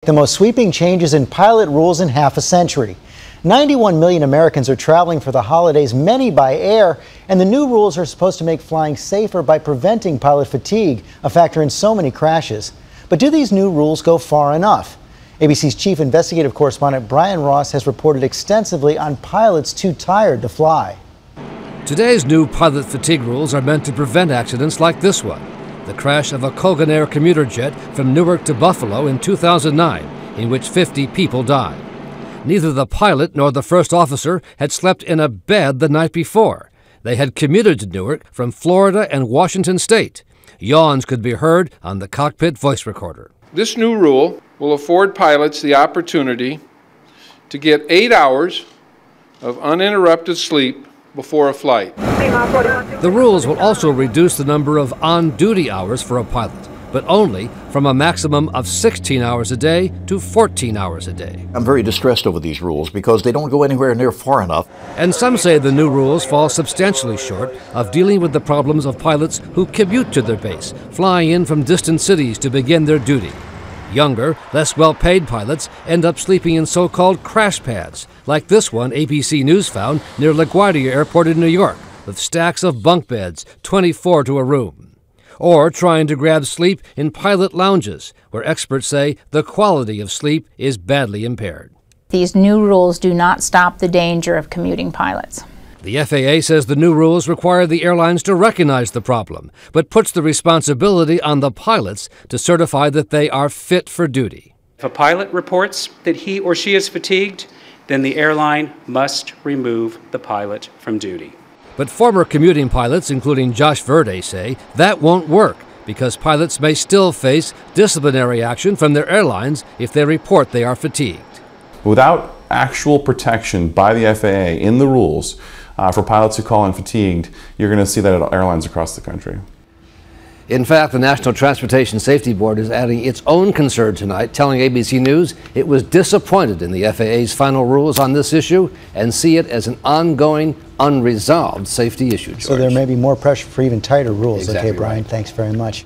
The most sweeping changes in pilot rules in half a century. 91 million Americans are traveling for the holidays, many by air, and the new rules are supposed to make flying safer by preventing pilot fatigue, a factor in so many crashes. But do these new rules go far enough? ABC's chief investigative correspondent Brian Ross has reported extensively on pilots too tired to fly. Today's new pilot fatigue rules are meant to prevent accidents like this one, the crash of a Colgan Air commuter jet from Newark to Buffalo in 2009, in which 50 people died. Neither the pilot nor the first officer had slept in a bed the night before. They had commuted to Newark from Florida and Washington State. Yawns could be heard on the cockpit voice recorder. This new rule will afford pilots the opportunity to get 8 hours of uninterrupted sleep before a flight. The rules will also reduce the number of on-duty hours for a pilot, but only from a maximum of 16 hours a day to 14 hours a day. I'm very distressed over these rules because they don't go anywhere near far enough. And some say the new rules fall substantially short of dealing with the problems of pilots who commute to their base, flying in from distant cities to begin their duty. Younger, less well-paid pilots end up sleeping in so-called crash pads, like this one ABC News found near LaGuardia Airport in New York, with stacks of bunk beds, 24 to a room. Or trying to grab sleep in pilot lounges, where experts say the quality of sleep is badly impaired. These new rules do not stop the danger of commuting pilots. The FAA says the new rules require the airlines to recognize the problem, but puts the responsibility on the pilots to certify that they are fit for duty. If a pilot reports that he or she is fatigued, then the airline must remove the pilot from duty. But former commuting pilots, including Josh Verde, say that won't work because pilots may still face disciplinary action from their airlines if they report they are fatigued. Without actual protection by the FAA in the rules for pilots who call in fatigued, you're going to see that at airlines across the country. In fact, the National Transportation Safety Board is adding its own concern tonight, telling ABC News it was disappointed in the FAA's final rules on this issue and see it as an ongoing, unresolved safety issue, George. So there may be more pressure for even tighter rules. Exactly okay, Brian, right. Thanks very much.